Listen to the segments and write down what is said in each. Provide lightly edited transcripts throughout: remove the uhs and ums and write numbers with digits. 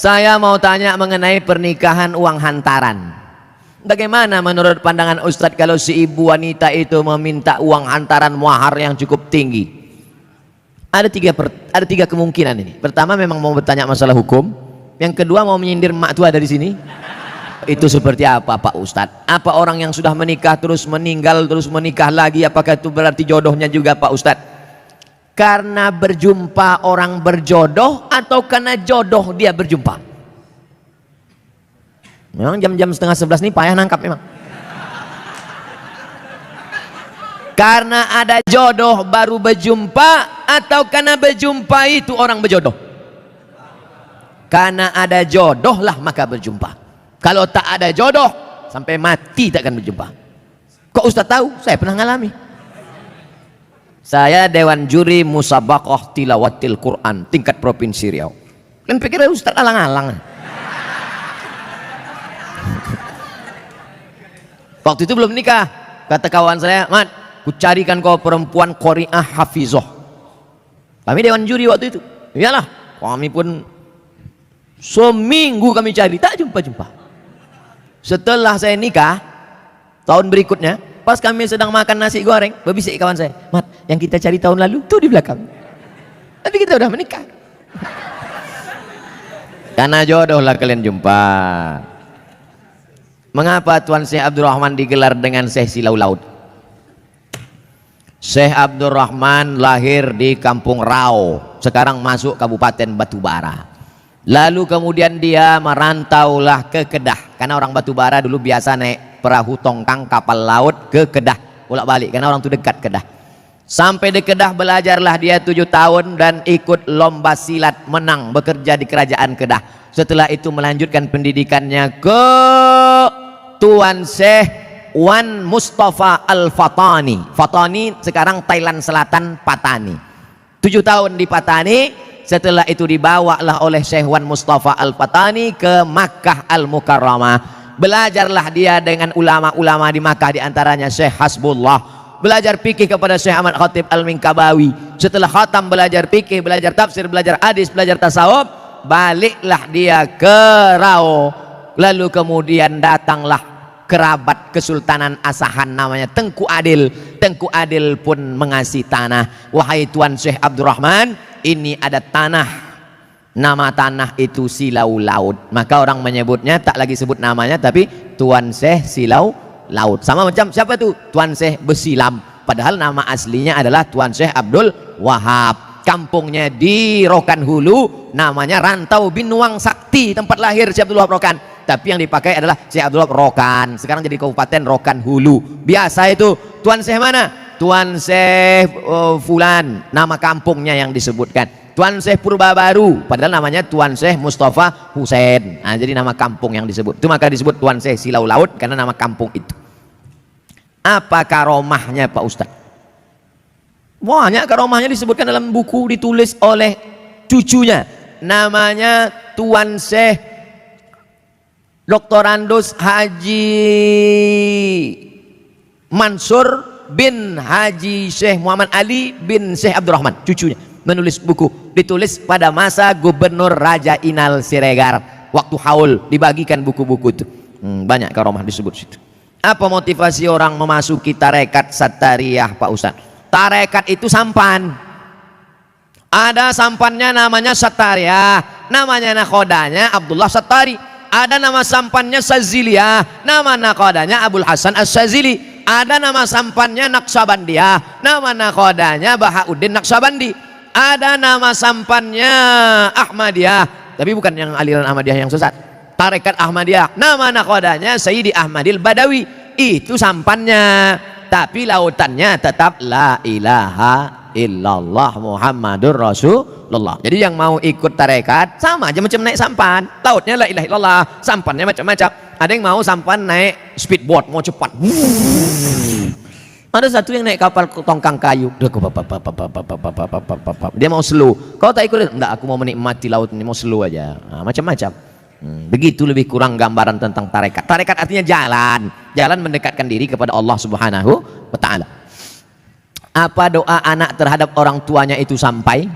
Saya mau tanya mengenai pernikahan uang hantaran. Bagaimana menurut pandangan Ustadz kalau si ibu wanita itu meminta uang hantaran mahar yang cukup tinggi? Ada tiga kemungkinan ini. Pertama, memang mau bertanya masalah hukum. Yang kedua, mau menyindir emak tua dari sini. Itu seperti apa Pak Ustadz? Apa orang yang sudah menikah terus meninggal terus menikah lagi, apakah itu berarti jodohnya juga Pak Ustadz? Karena berjumpa orang berjodoh atau karena jodoh dia berjumpa? Memang jam-jam setengah 11 nih payah nangkap memang. Karena ada jodoh baru berjumpa atau karena berjumpa itu orang berjodoh? Karena ada jodoh lah maka berjumpa. Kalau tak ada jodoh sampai mati tak akan berjumpa. Kok Ustaz tahu? Saya pernah ngalami. Saya Dewan Juri Musabaqah Tilawatil Quran tingkat Provinsi Riau. Kan pikir Ustaz alang-alang. Waktu itu belum nikah. Kata kawan saya, "Mat, ku carikan kau perempuan qari'ah hafizah." Kami Dewan Juri waktu itu. Iyalah, kami pun seminggu kami cari, tak jumpa-jumpa. Setelah saya nikah tahun berikutnya, pas kami sedang makan nasi goreng, berbisik kawan saya, "Mat, yang kita cari tahun lalu tuh di belakang." Tapi kita udah menikah. Karena jodoh lah kalian jumpa. Mengapa Tuan Syekh Abdul Rahman digelar dengan Syekh Silau Laut? Syekh Abdul Rahman lahir di Kampung Rau, sekarang masuk Kabupaten Batubara. Lalu kemudian dia merantaulah ke Kedah, karena orang Batubara dulu biasa naik perahu tongkang kapal laut ke Kedah, bolak-balik karena orang itu dekat Kedah. Sampai di Kedah belajarlah dia 7 tahun dan ikut lomba silat, menang, bekerja di kerajaan Kedah. Setelah itu melanjutkan pendidikannya ke Tuan Syekh Wan Mustafa Al-Fatani. Fatani sekarang Thailand Selatan, Patani. 7 tahun di Patani. Setelah itu dibawalah oleh Syekh Wan Mustafa Al-Fatani ke Makkah Al-Mukarramah. Belajarlah dia dengan ulama-ulama di Makkah, diantaranya Syekh Hasbullah. Belajar fikih kepada Syekh Ahmad Khatib Al-Minkabawi. Setelah khatam belajar fikih, belajar tafsir, belajar hadis, belajar tasawuf, baliklah dia ke Rau. Lalu kemudian datanglah kerabat Kesultanan Asahan namanya Tengku Adil. Tengku Adil pun mengasih tanah. Wahai Tuan Syekh Abdul Rahman, ini ada tanah, nama tanah itu Silau Laut. Maka orang menyebutnya tak lagi sebut namanya, tapi Tuan Syekh Silau Laut. Sama macam siapa tuh? Tuan Syekh Besilam. Padahal nama aslinya adalah Tuan Syekh Abdul Wahab. Kampungnya di Rokan Hulu, namanya Rantau Binuang Sakti, tempat lahir Syekh Abdul Wahab Rokan. Tapi yang dipakai adalah Syekh Abdul Wahab Rokan. Sekarang jadi Kabupaten Rokan Hulu. Biasa itu Tuan Syekh mana? Tuan Syekh Fulan, nama kampungnya yang disebutkan. Tuan Syekh Purba Baru, padahal namanya Tuan Syekh Mustafa Husain. Nah, jadi nama kampung yang disebut. Itu maka disebut Tuan Syekh Silau Laut karena nama kampung itu. Apa karomahnya Pak Ustaz? Banyak karomahnya disebutkan dalam buku, ditulis oleh cucunya. Namanya Tuan Syekh Dr. Andus Haji Mansur bin Haji Syekh Muhammad Ali bin Syekh Abdul Rahman, cucunya menulis buku, ditulis pada masa Gubernur Raja Inal Siregar waktu haul, dibagikan buku-buku itu. Banyak karomah disebut situ. Apa motivasi orang memasuki tarekat Sattariyah Pak Ustaz? Tarekat itu sampan, ada sampannya namanya Sattariyah, namanya nakhodanya Abdullah Sattari. Ada nama sampannya Saziliyah, nama nakhodanya Abul Hasan As-Sazili. Ada nama sampannya Naqsabandiyah, nama nakhodanya Bahauddin Naqsabandi. Ada nama sampannya Ahmadiyah, tapi bukan yang aliran Ahmadiyah yang sesat. Tarekat Ahmadiyah, nama nakhodanya Sayyidi Ahmadil Badawi. Itu sampannya, tapi lautannya tetap la ilaha illallah Muhammadur Rasulullah. Jadi yang mau ikut tarekat sama aja macam naik sampan, lautnya la ilaha illallah, sampannya macam-macam. Ada yang mau sampan naik speedboat, mau cepat. Ada satu yang naik kapal tongkang kayu, dia mau slow. Kau tak ikut? Enggak, aku mau menikmati laut ini, mau slow aja. Nah, macam-macam. Begitu lebih kurang gambaran tentang tarekat. Tarekat artinya jalan, jalan mendekatkan diri kepada Allah Subhanahu wa Ta'ala. Apa doa anak terhadap orang tuanya itu sampai?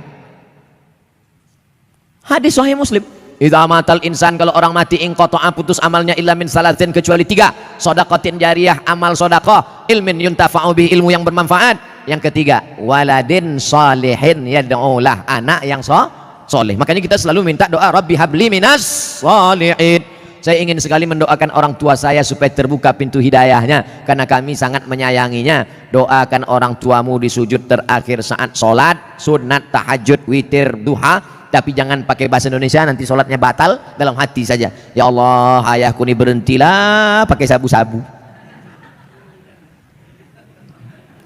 Hadis Sahih Muslim, Idza matal insan, kalau orang mati inqata'a, putus amalnya illa min salatin, kecuali 3. Shadaqatin jariyah, amal sedekah, ilmin yuntafa'u bihi, ilmu yang bermanfaat. Yang ketiga, waladin shalihin yad'ulah, anak yang soleh. Makanya kita selalu minta doa, Rabbi habli minas shalihin. Saya ingin sekali mendoakan orang tua saya supaya terbuka pintu hidayahnya, karena kami sangat menyayanginya. Doakan orang tuamu di sujud terakhir saat sholat, sunat, tahajud, witir, duha. Tapi jangan pakai bahasa Indonesia, nanti sholatnya batal. Dalam hati saja, ya Allah, ayahku ini berhentilah pakai sabu-sabu.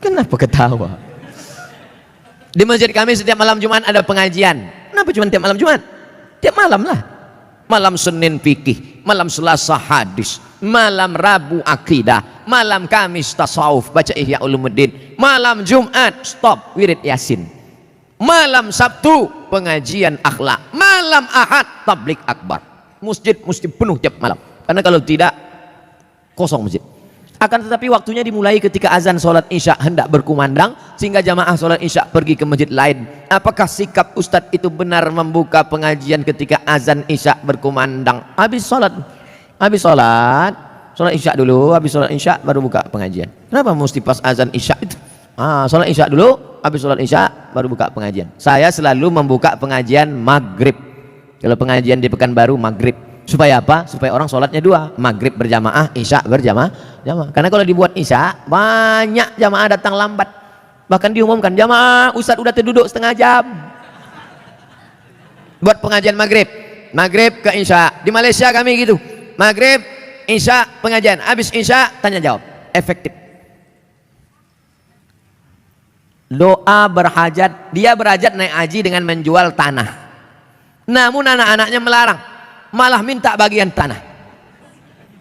Kenapa ketawa? Di masjid kami setiap malam Jumat ada pengajian. Kenapa cuma tiap malam Jumat? Tiap malam lah. Malam Senin fikih, malam Selasa hadis, malam Rabu akidah, malam Kamis tasawuf, baca Ihya Ulumuddin, malam Jumat stop wirid Yasin, malam Sabtu pengajian akhlak, malam Ahad tablik akbar. Masjid mesti penuh tiap malam, karena kalau tidak kosong masjid. Akan tetapi waktunya dimulai ketika azan sholat isya hendak berkumandang, sehingga jamaah sholat isya pergi ke masjid lain. Apakah sikap Ustadz itu benar membuka pengajian ketika azan isya berkumandang? Habis sholat isya dulu, habis sholat isya baru buka pengajian. Kenapa mesti pas azan isya itu? Sholat isya dulu, habis sholat isya baru buka pengajian. Saya selalu membuka pengajian maghrib. Kalau pengajian di Pekanbaru maghrib. Supaya apa? Supaya orang sholatnya 2, maghrib berjamaah, isya berjamaah. Karena kalau dibuat isya, banyak jamaah datang lambat. Bahkan diumumkan, jamaah Ustadz udah terduduk setengah jam. Buat pengajian maghrib ke isya. Di Malaysia kami gitu, maghrib, isya, pengajian. Habis isya, tanya jawab, efektif. Doa berhajat, dia berhajat naik haji dengan menjual tanah. Namun anak-anaknya melarang, malah minta bagian tanah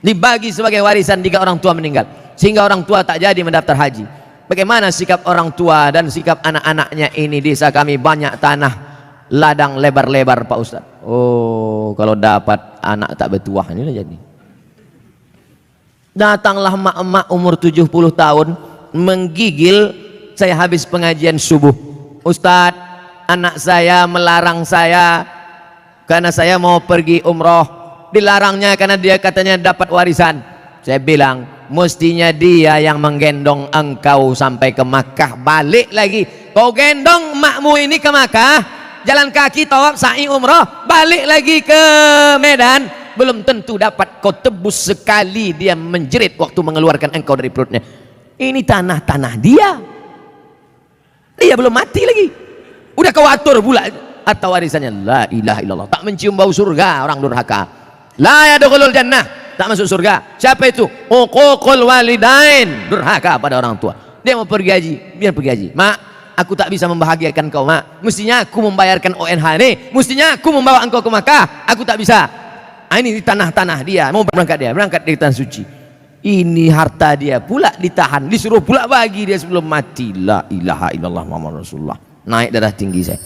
dibagi sebagai warisan jika orang tua meninggal, sehingga orang tua tak jadi mendaftar haji. Bagaimana sikap orang tua dan sikap anak-anaknya ini? Desa kami banyak tanah ladang lebar-lebar Pak Ustaz. Oh, kalau dapat anak tak bertuah ini lah jadi. Datanglah emak-emak umur 70 tahun menggigil saya habis pengajian subuh. Ustaz, anak saya melarang saya karena saya mau pergi umroh. Dilarangnya karena dia katanya dapat warisan. Saya bilang, mestinya dia yang menggendong engkau sampai ke Makkah, balik lagi. Kau gendong makmu ini ke Makkah, jalan kaki tawaf sa'i umroh, balik lagi ke Medan, belum tentu dapat. Kau tebus sekali dia menjerit waktu mengeluarkan engkau dari perutnya. Ini tanah-tanah dia belum mati lagi, udah kau atur pula harta warisannya. La ilaha illallah, tak mencium bau surga orang durhaka. La yadkhulul jannah, tak masuk surga. Siapa itu? Uququl walidain, durhaka pada orang tua. Dia mau pergi haji, biar pergi haji. Mak, aku tak bisa membahagiakan kau, mak. Mestinya aku membayarkan ONH ini, mestinya aku membawa engkau ke Makkah, aku tak bisa. Ini di tanah-tanah dia, mau berangkat di tanah suci. Ini harta dia pula ditahan, disuruh pula bagi dia sebelum mati. La ilaha illallah Muhammad Rasulullah. Naik darah tinggi saya.